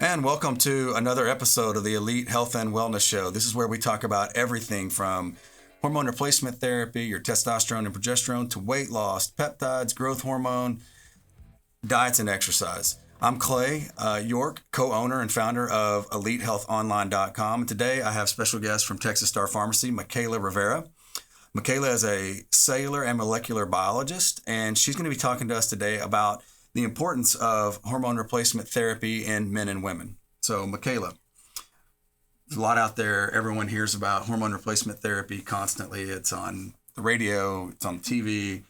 men, welcome to another episode of the Elite Health and Wellness Show. This is where we talk about everything from hormone replacement therapy, your testosterone and progesterone, to weight loss, peptides, growth hormone, diets, and exercise. I'm Clay York, co-owner and founder of EliteHealthOnline.com. And today I have special guest from Texas Star Pharmacy, Makaylah Rivera. Makaylah is a cellular and molecular biologist, and she's going to be talking to us today about the importance of hormone replacement therapy in men and women. So, Makaylah, there's a lot out there. Everyone hears about hormone replacement therapy constantly. It's on the radio, it's on TV.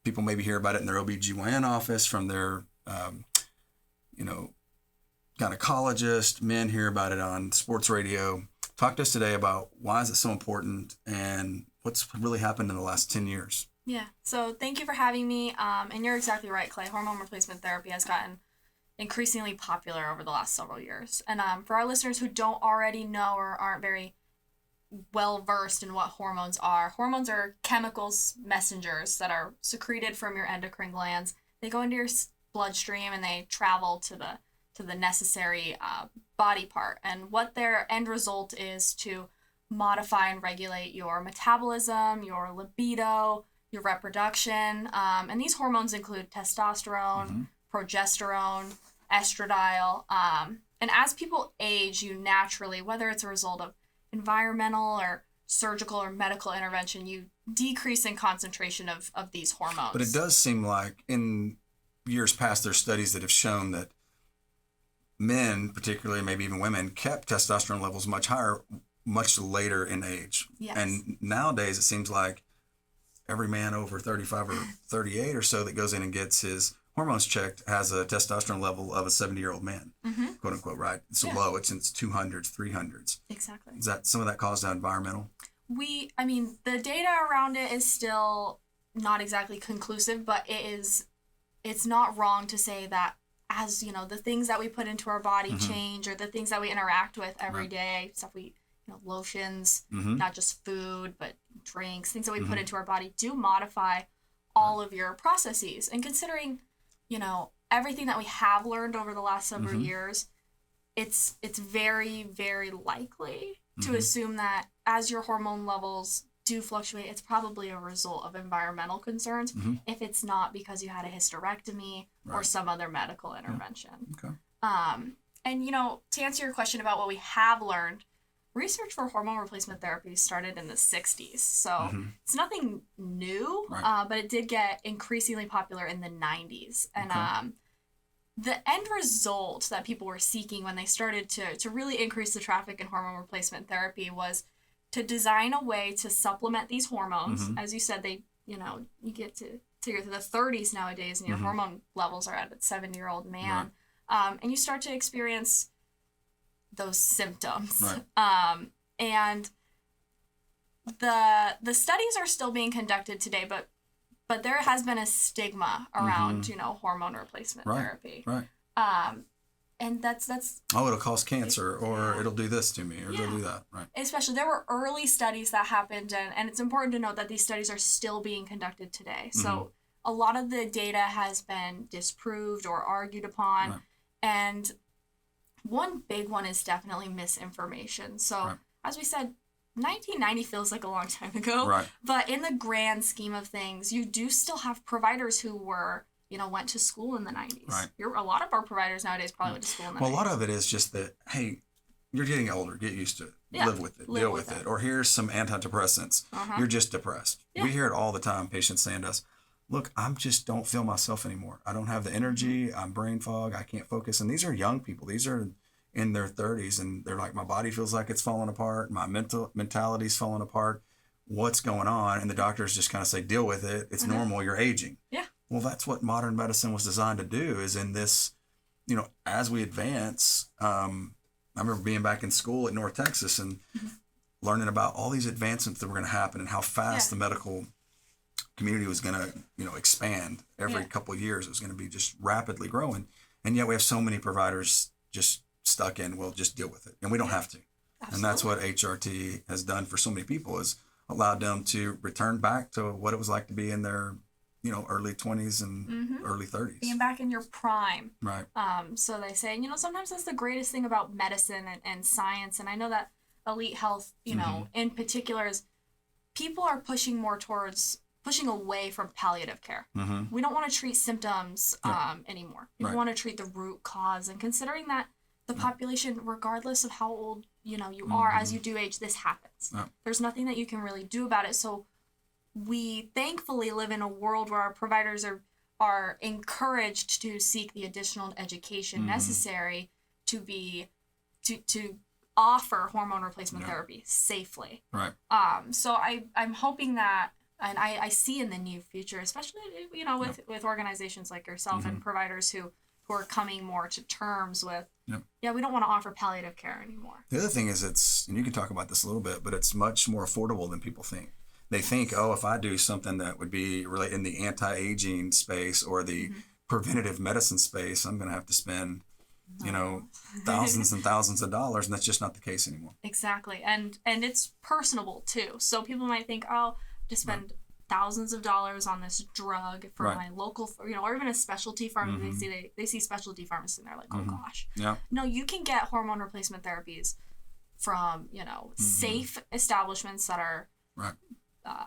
People maybe hear about it in their OB/GYN office from their, gynecologist. Men hear about it on sports radio. Talk to us today about why is it so important and what's really happened in the last 10 years. Yeah, so thank you for having me. And you're exactly right, Clay. Hormone replacement therapy has gotten increasingly popular over the last several years. And for our listeners who don't already know or aren't very well versed in what hormones are chemicals messengers that are secreted from your endocrine glands. They go into your bloodstream and they travel to the necessary body part. And what their end result is to modify and regulate your metabolism, your libido, your reproduction. And these hormones include testosterone, progesterone, estradiol. And as people age, you naturally, whether it's a result of environmental or surgical or medical intervention, you decrease in concentration of these hormones. But it does seem like in years past, there's studies that have shown that men, particularly maybe even women, kept testosterone levels much higher, much later in age. Yes. And nowadays it seems like every man over 35 or 38 or so that goes in and gets his hormones checked has a testosterone level of a 70-year-old man, quote unquote, right? It's so low, it's in its 200s, 300s. Exactly. Is that some of that caused by environmental? The data around it is still not exactly conclusive, but it's not wrong to say that as, the things that we put into our body change, or the things that we interact with every day, stuff we, lotions, not just food, but drinks, things that we put into our body do modify all of your processes. And considering, everything that we have learned over the last several years, it's very, very likely to assume that as your hormone levels do fluctuate, it's probably a result of environmental concerns if it's not because you had a hysterectomy or some other medical intervention. Okay. And, to answer your question about what we have learned, research for hormone replacement therapy started in the 60s. So it's nothing new, but it did get increasingly popular in the 90s. And the end result that people were seeking when they started to really increase the traffic in hormone replacement therapy was to design a way to supplement these hormones. As you said, you get to the 30s nowadays and your hormone levels are at a 70-year-old man. And you start to experience those symptoms. And the studies are still being conducted today, but there has been a stigma around, hormone replacement therapy. And that's it'll cause cancer, or it'll do this to me, or it'll do that. Right. Especially, there were early studies that happened, and it's important to note that these studies are still being conducted today. So a lot of the data has been disproved or argued upon, and one big one is definitely misinformation. So as we said, 1990 feels like a long time ago, but in the grand scheme of things, you do still have providers who were, went to school in the 90s. A lot of our providers nowadays probably went to school in the 90s. Well, a lot of it is just that, hey, you're getting older, get used to it, live with it, deal with it. Or here's some antidepressants, you're just depressed. We hear it all the time, patients saying to us, look, I just don't feel myself anymore. I don't have the energy, I'm brain fog, I can't focus. And these are young people, these are in their 30s, and they're like, my body feels like it's falling apart, my mentality's falling apart, what's going on? And the doctors just kind of say, deal with it, it's normal, you're aging. Well, that's what modern medicine was designed to do, is in this, as we advance, I remember being back in school at North Texas and learning about all these advancements that were going to happen and how fast the medical community was going to, expand every couple of years. It was going to be just rapidly growing. And yet we have so many providers just stuck in, we'll just deal with it. And we don't have to. Absolutely. And that's what HRT has done for so many people, is allowed them to return back to what it was like to be in their early 20s and early 30s. Being back in your prime. Right. So they say, sometimes that's the greatest thing about medicine and science. And I know that elite health, in particular, is people are pushing away from palliative care. We don't want to treat symptoms anymore. We want to treat the root cause. And considering that the population, regardless of how old you are, as you do age, this happens. There's nothing that you can really do about it. So we thankfully live in a world where our providers are encouraged to seek the additional education necessary to offer hormone replacement therapy safely. Right. So I'm hoping that, and I see in the near future, especially with organizations like yourself and providers who are coming more to terms with, we don't want to offer palliative care anymore. The other thing is and you can talk about this a little bit, but it's much more affordable than people think. They think, if I do something that would be related in the anti-aging space or the preventative medicine space, I'm going to have to spend, thousands and thousands of dollars, and that's just not the case anymore. Exactly. And it's personable too. So people might think, to spend thousands of dollars on this drug for my local, or even a specialty pharmacy. They see specialty pharmacists and they're like, oh gosh. Yeah. No, you can get hormone replacement therapies from, safe establishments that are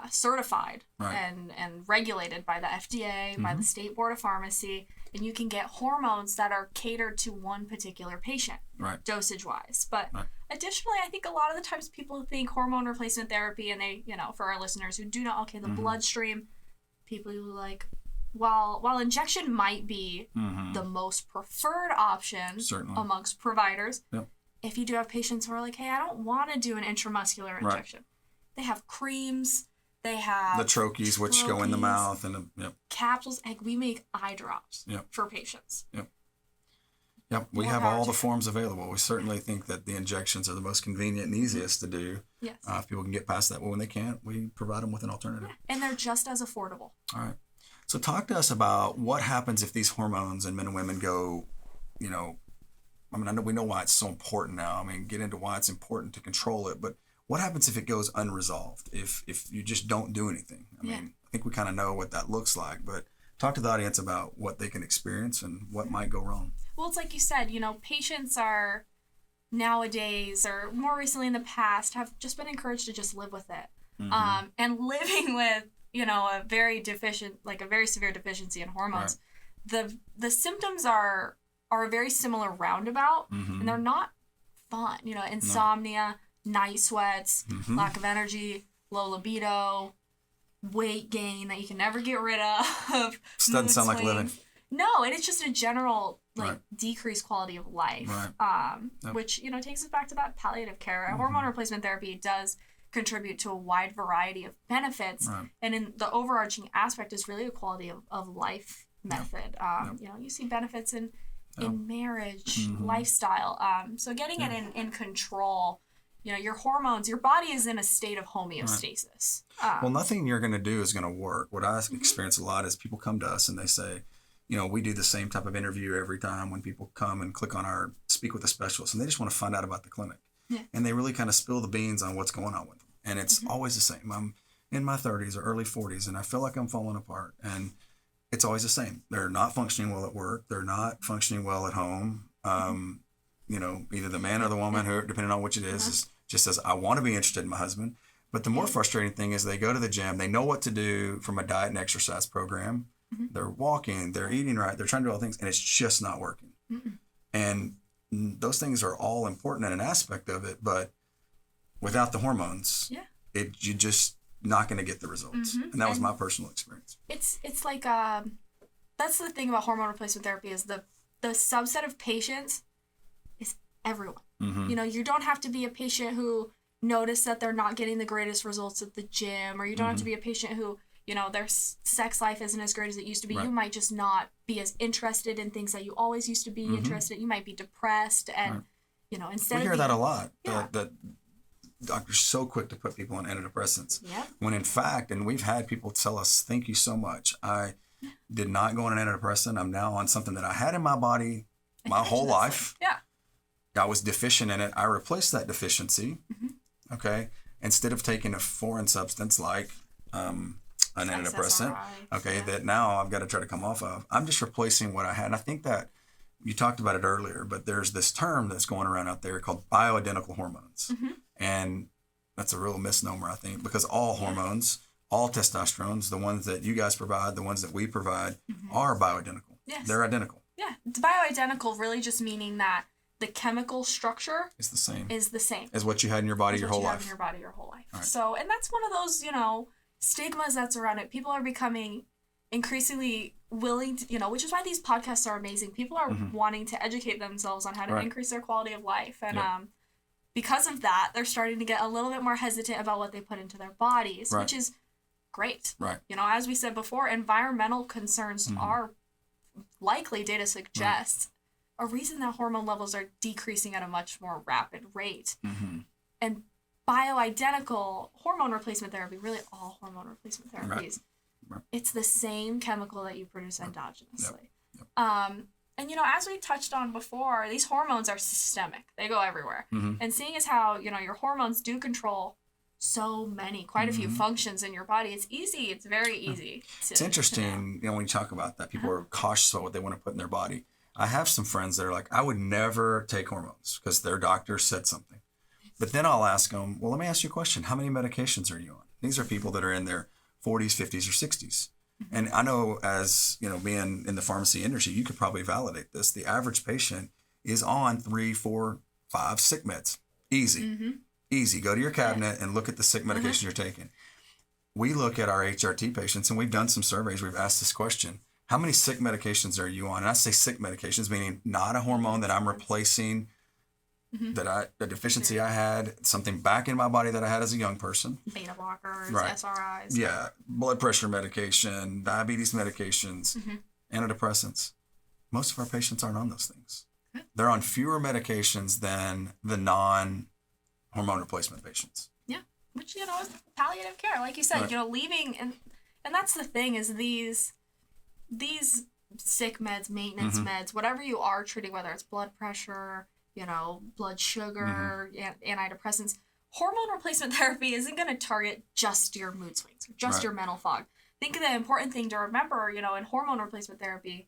certified and regulated by the FDA, by the State Board of Pharmacy, and you can get hormones that are catered to one particular patient, dosage-wise. But additionally, I think a lot of the times people think hormone replacement therapy, and they, for our listeners who do know, the bloodstream, people who like, while injection might be the most preferred option amongst providers, if you do have patients who are like, hey, I don't want to do an intramuscular injection. They have creams. They have the troches, which go in the mouth, and capsules. We make eye drops for patients. We have all the forms available. We certainly think that the injections are the most convenient and easiest to do. Yes. If people can get past that, but when they can't, we provide them with an alternative. And they're just as affordable. All right. So talk to us about what happens if these hormones in men and women go, I know we know why it's so important now. Get into why it's important to control it, but what happens if it goes unresolved? If you just don't do anything? I think we kind of know what that looks like, but talk to the audience about what they can experience and what might go wrong. Well, it's like you said, patients are nowadays, or more recently in the past, have just been encouraged to just live with it. And living with, a very severe deficiency in hormones, the symptoms are a very similar roundabout, and they're not fun. Insomnia, night sweats, lack of energy, low libido, weight gain that you can never get rid of. This doesn't sound like living. No, and it's just a general decreased quality of life, which takes us back to that palliative care. Hormone replacement therapy does contribute to a wide variety of benefits, and in the overarching aspect is really a quality of life method. You see benefits in marriage, lifestyle. So getting it in control. Your hormones, your body is in a state of homeostasis. Well, nothing you're going to do is going to work. What I experience a lot is people come to us and they say, we do the same type of interview every time when people come and click on our speak with a specialist, and they just want to find out about the clinic. And they really kind of spill the beans on what's going on with them. And it's always the same. I'm in my 30s or early 40s, and I feel like I'm falling apart. And it's always the same. They're not functioning well at work. They're not functioning well at home. Either the man or the woman, who, depending on which it is just says, I want to be interested in my husband. But the more frustrating thing is they go to the gym, they know what to do from a diet and exercise program. They're walking, they're eating right, they're trying to do all things, and it's just not working. And those things are all important in an aspect of it, but without the hormones, you're just not going to get the results. And that was my personal experience. It's like, that's the thing about hormone replacement therapy is the subset of patients is everyone. You don't have to be a patient who noticed that they're not getting the greatest results at the gym, or you don't have to be a patient who, their sex life isn't as great as it used to be. You might just not be as interested in things that you always used to be interested in. You might be depressed, and, instead we hear that a lot, that doctors are so quick to put people on antidepressants. When in fact, and we've had people tell us, thank you so much. I did not go on an antidepressant. I'm now on something that I had in my body my whole life. I was deficient in it. I replaced that deficiency. Okay. Instead of taking a foreign substance like an antidepressant, SSRI, that now I've got to try to come off of. I'm just replacing what I had. And I think that you talked about it earlier, but there's this term that's going around out there called bioidentical hormones. And that's a real misnomer, I think, because all hormones, all testosterones, the ones that you guys provide, the ones that we provide, are bioidentical. Yes. They're identical. Yeah. It's bioidentical, really just meaning that the chemical structure is the same as what you had in your body your whole life. Right. So, and that's one of those, stigmas that's around it. People are becoming increasingly willing to, which is why these podcasts are amazing. People are wanting to educate themselves on how to increase their quality of life. And because of that, they're starting to get a little bit more hesitant about what they put into their bodies, which is great. Right. As we said before, environmental concerns are likely, data suggests, a reason that hormone levels are decreasing at a much more rapid rate. And bioidentical hormone replacement therapy, really all hormone replacement therapies, it's the same chemical that you produce endogenously. And, as we touched on before, these hormones are systemic. They go everywhere. And seeing as how, your hormones do control quite a few functions in your body, it's easy. It's very easy. It's interesting, when you talk about that, people are cautious about what they want to put in their body. I have some friends that are like, I would never take hormones because their doctor said something. But then I'll ask them, well, let me ask you a question. How many medications are you on? These are people that are in their 40s, 50s, or 60s. And I know as, being in the pharmacy industry, you could probably validate this. The average patient is on 3, 4, 5 sick meds. Easy. Easy. Go to your cabinet and look at the sick medications you're taking. We look at our HRT patients, and we've done some surveys. We've asked this question. How many sick medications are you on? And I say sick medications, meaning not a hormone that I'm replacing, the deficiency I had, something back in my body that I had as a young person. Beta blockers, SRIs. Yeah. Blood pressure medication, diabetes medications, antidepressants. Most of our patients aren't on those things. They're on fewer medications than the non-hormone replacement patients. Yeah. Which, is palliative care. Like you said, leaving, and that's the thing is these sick meds, maintenance meds, whatever you are treating, whether it's blood pressure, blood sugar, antidepressants, hormone replacement therapy isn't going to target just your mood swings or just your mental fog. I think the important thing to remember, in hormone replacement therapy,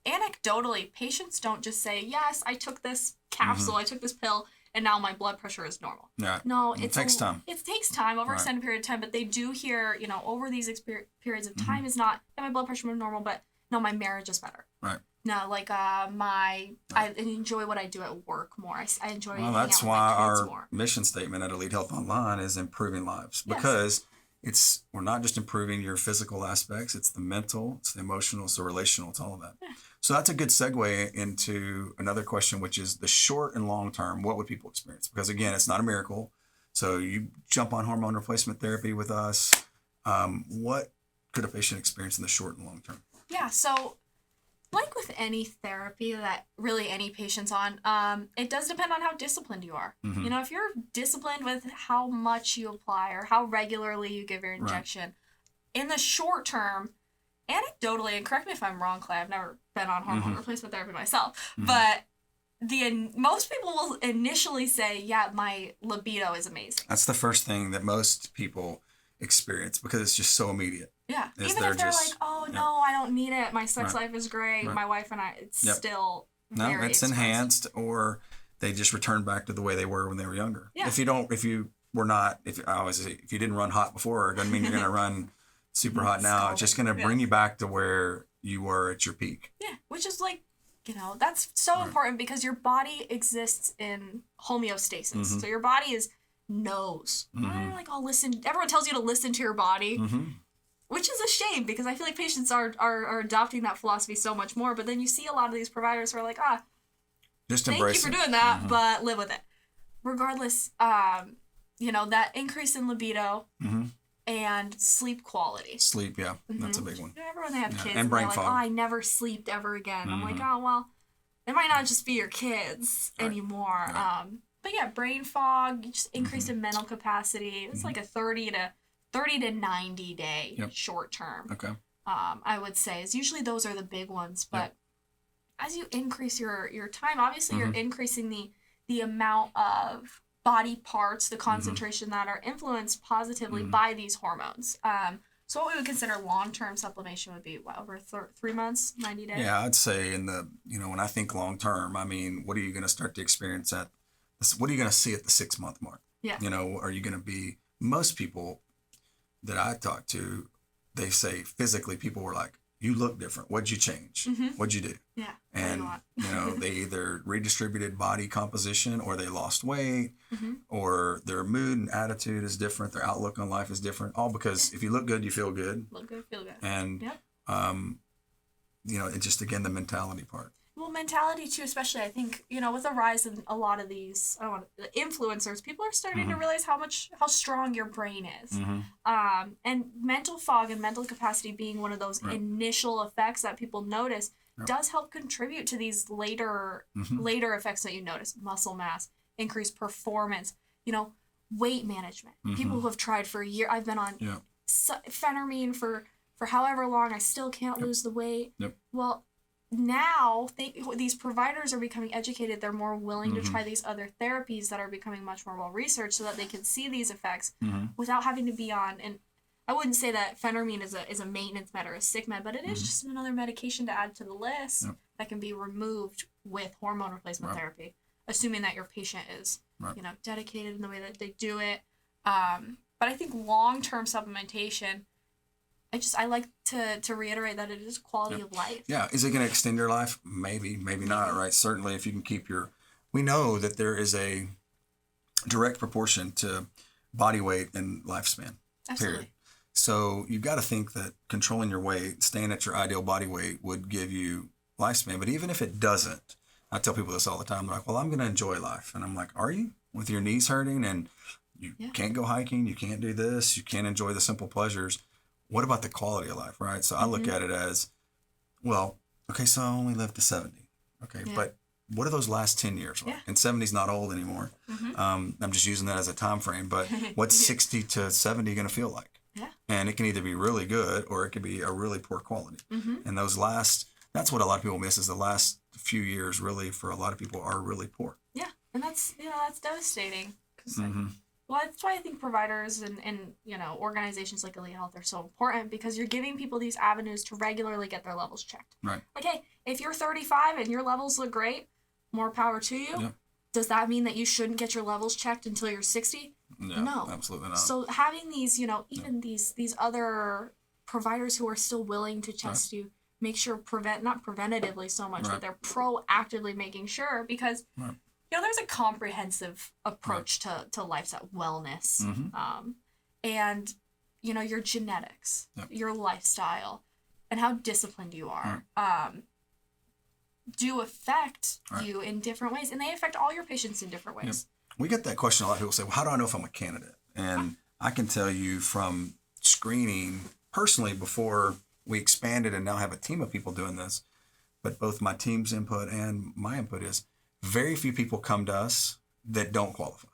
anecdotally, patients don't just say, yes, I took this capsule, I took this pill, and now my blood pressure is normal. Yeah. No, it takes time. It takes time over an extended period of time, but they do hear, over these periods of time is not, my blood pressure was normal, but no, my marriage is better. Right. No, like I enjoy what I do at work more. I enjoy hanging out with my kids more. That's why our mission statement at Elite Health Online is improving lives. Because we're not just improving your physical aspects, it's the mental, it's the emotional, it's the relational, it's all of that. Yeah. So that's a good segue into another question, which is the short and long term, what would people experience? Because again, it's not a miracle. So you jump on hormone replacement therapy with us. What could a patient experience in the short and long term? Yeah, so like with any therapy that really any patient's on, it does depend on how disciplined you are. If you're disciplined with how much you apply or how regularly you give your injection, in the short term, anecdotally, and correct me if I'm wrong, Clay, I've never been on hormone replacement therapy myself, but most people will initially say, yeah, my libido is amazing. That's the first thing that most people experience because it's just so immediate. Yeah. Even if they're like, oh, no, I don't need it. My sex life is great. My wife and I, it's still very it's enhanced, or they just return back to the way they were when they were younger. Yeah. If you didn't run hot before, it doesn't mean you're going to run super hot now. It's just going to bring you back to where you were at your peak. Yeah. Which is like, that's so important because your body exists in homeostasis. So your body knows. Like, everyone tells you to listen to your body. Which is a shame because I feel like patients are adopting that philosophy so much more. But then you see a lot of these providers who are like, just thank you for doing that, but live with it. Regardless, that increase in libido and sleep quality. Sleep, that's a big one. Everyone they have kids and they're like, I never slept ever again. I'm like, oh, well, it might not just be your kids anymore. But yeah, brain fog, just increase in mental capacity. It's like a 30 to 90 day short term. Okay. I would say is usually those are the big ones, but as you increase your time, obviously you're increasing the amount of body parts, the concentration that are influenced positively by these hormones. So what we would consider long-term supplementation would be, what, over 3 months, 90 days? Yeah, I'd say when I think long-term, I mean, what are you going to start to experience what are you going to see at the 6-month mark? Yeah. Are you going to be, most people that I talk to, they say physically, people were like, you look different. What'd you change? What'd you do? Yeah. And, they either redistributed body composition or they lost weight or their mood and attitude is different. Their outlook on life is different. All because if you look good, you feel good. Look good, feel good. And, it's just, again, the mentality part. Well, mentality too, especially I think, with the rise in a lot of these, influencers, people are starting to realize how strong your brain is. And mental fog and mental capacity being one of those initial effects that people notice does help contribute to these later effects that you notice. Muscle mass, increased performance, weight management. People who have tried for a year. I've been on phentermine for however long. I still can't lose the weight. Well, now these providers are becoming educated. They're more willing to try these other therapies that are becoming much more well researched so that they can see these effects without having to be on. And I wouldn't say that phentermine is a maintenance med or a sick med, but it is just another medication to add to the list that can be removed with hormone replacement therapy, assuming that your patient is dedicated in the way that they do it. But I think long-term supplementation, I like to reiterate that it is quality of life. Yeah. Is it going to extend your life? Maybe not, right? Certainly if you can keep we know that there is a direct proportion to body weight and lifespan. Absolutely. Period. So you've got to think that controlling your weight, staying at your ideal body weight would give you lifespan. But even if it doesn't, I tell people this all the time. They're like, well, I'm going to enjoy life. And I'm like, are you? With your knees hurting and you can't go hiking, you can't do this, you can't enjoy the simple pleasures. What about the quality of life, right? So I look at it as, well, okay, so I only lived to 70. Okay, but what are those last 10 years like? And 70 is not old anymore. I'm just using that as a time frame, but what's 60 to 70 going to feel like? Yeah. And it can either be really good or it can be a really poor quality. And that's what a lot of people miss, is the last few years really for a lot of people are really poor. Yeah, and that's devastating. Well, that's why I think providers and organizations like Elite Health are so important, because you're giving people these avenues to regularly get their levels checked. Right. Like, hey, if you're 35 and your levels look great, more power to you. Yep. Does that mean that you shouldn't get your levels checked until you're 60? No, absolutely not. So having these, even these other providers who are still willing to test you, make sure not preventatively so much, but they're proactively making sure, because there's a comprehensive approach to lifestyle wellness, and your genetics, your lifestyle, and how disciplined you are do affect you in different ways, and they affect all your patients in different ways. We get that question a lot. People say, well, how do I know if I'm a candidate? And I can tell you from screening personally, before we expanded and now have a team of people doing this, but both my team's input and my input is, very few people come to us that don't qualify.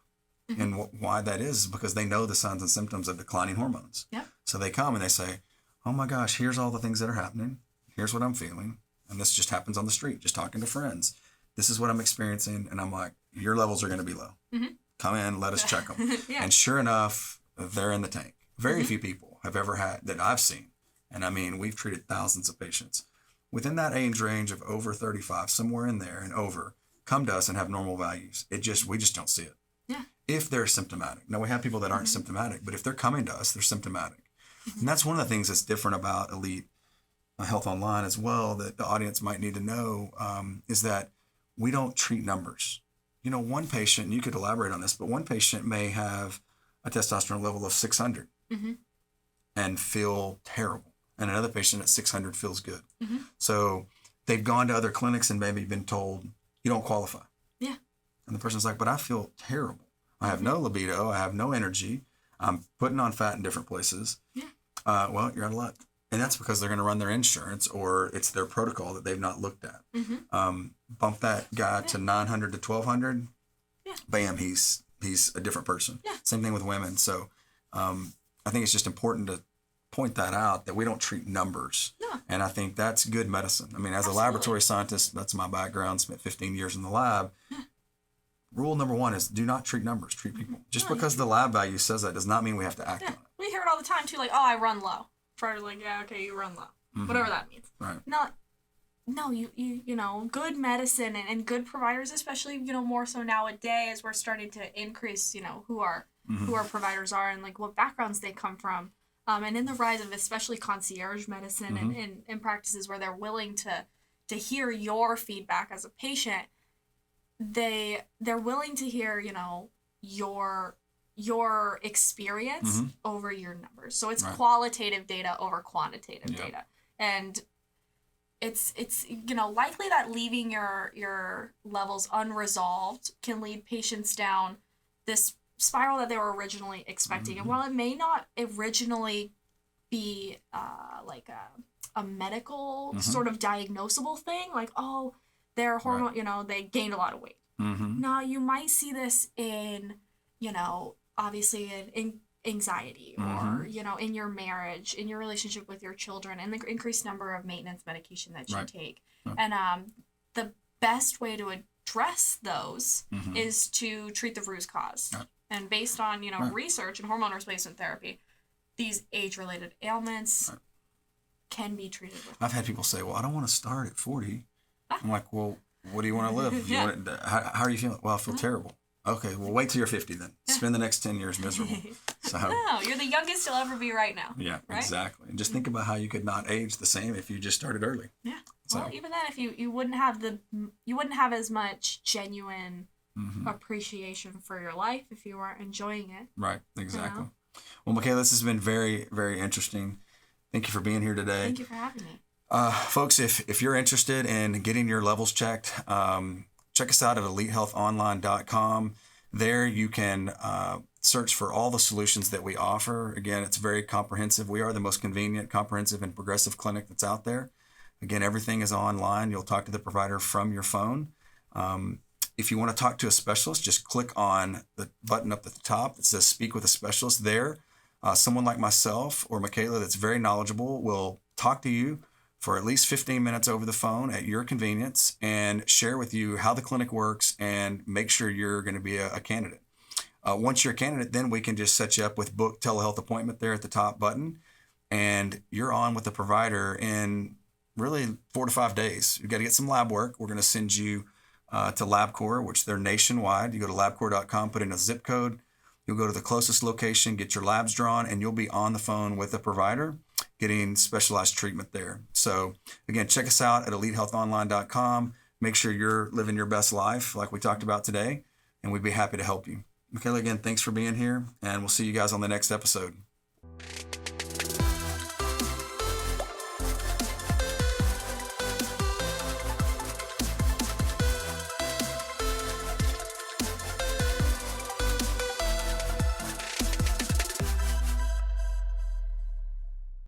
And why that is because they know the signs and symptoms of declining hormones. So they come and they say, oh my gosh, here's all the things that are happening. Here's what I'm feeling. And this just happens on the street, just talking to friends. This is what I'm experiencing. And I'm like, your levels are going to be low. Come in, let us check them. And sure enough, they're in the tank. Very few people have ever had, that I've seen. And I mean, we've treated thousands of patients. Within that age range of over 35, somewhere in there and over, come to us and have normal values. We just don't see it. Yeah. If they're symptomatic. Now, we have people that aren't symptomatic, but if they're coming to us, they're symptomatic. And that's one of the things that's different about Elite Health Online as well, that the audience might need to know, is that we don't treat numbers. One patient, you could elaborate on this, but one patient may have a testosterone level of 600 and feel terrible. And another patient at 600 feels good. So they've gone to other clinics and maybe been told, you don't qualify. Yeah. And the person's like, but I feel terrible. I have no libido. I have no energy. I'm putting on fat in different places. Yeah. Well, you're out of luck. And that's because they're going to run their insurance, or it's their protocol that they've not looked at. Bump that guy to 900 to 1200. Yeah. Bam, he's a different person. Yeah. Same thing with women. So I think it's just important to point that out, that we don't treat numbers. No. And I think that's good medicine. I mean, as a laboratory scientist, that's my background, spent 15 years in the lab. Rule number one is do not treat numbers, treat people. Just because the lab value says that does not mean we have to act on it. We hear it all the time too, like, oh, I run low. provider's like, yeah, okay, you run low. Whatever that means. Right. No, you know, good medicine and good providers, especially, you know, more so nowadays, we're starting to increase, you know, who our providers are and, like, what backgrounds they come from. And in the rise of especially concierge medicine and practices where they're willing to hear your feedback as a patient, they're willing to hear, you know, your experience over your numbers. So it's qualitative data over quantitative data. And it's you know, likely that leaving your levels unresolved can lead patients down this spiral that they were originally expecting. And while it may not originally be like a medical sort of diagnosable thing, like, oh, their hormone, you know, they gained a lot of weight. Now, you might see this in, you know, obviously in anxiety or, you know, in your marriage, in your relationship with your children, and the increased number of maintenance medication that you take. And the best way to address those is to treat the root cause. And based on, you know, research and hormone replacement therapy, these age-related ailments can be treated with. I've had people say, well, I don't want to start at 40. I'm like, well, what do you want to live? How are you feeling? Well, I feel terrible. Okay, well, wait till you're 50 then. Spend the next 10 years miserable. So, no, you're the youngest you'll ever be right now. Yeah, right? Exactly. And just think about how you could not age the same if you just started early. Yeah. So. Well, even then, if you wouldn't have as much genuine appreciation for your life if you weren't enjoying it. Right. Exactly. You know? Well, Makaylah, this has been very, very interesting. Thank you for being here today. Thank you for having me. Folks, if you're interested in getting your levels checked, check us out at elitehealthonline.com. There you can search for all the solutions that we offer. Again, it's very comprehensive. We are the most convenient, comprehensive, and progressive clinic that's out there. Again, everything is online. You'll talk to the provider from your phone. If you want to talk to a specialist, just click on the button up at the top that says Speak with a Specialist there. Someone like myself or Makaylah that's very knowledgeable will talk to you for at least 15 minutes over the phone at your convenience and share with you how the clinic works and make sure you're going to be a candidate. Once you're a candidate, then we can just set you up with book telehealth appointment there at the top button, and you're on with the provider in really 4 to 5 days. You've got to get some lab work. We're going to send you to LabCorp, which they're nationwide. You go to labcorp.com, put in a zip code. You'll go to the closest location, get your labs drawn, and you'll be on the phone with the provider getting specialized treatment there. So again, check us out at elitehealthonline.com. Make sure you're living your best life like we talked about today, and we'd be happy to help you. Makaylah, again, thanks for being here, and we'll see you guys on the next episode.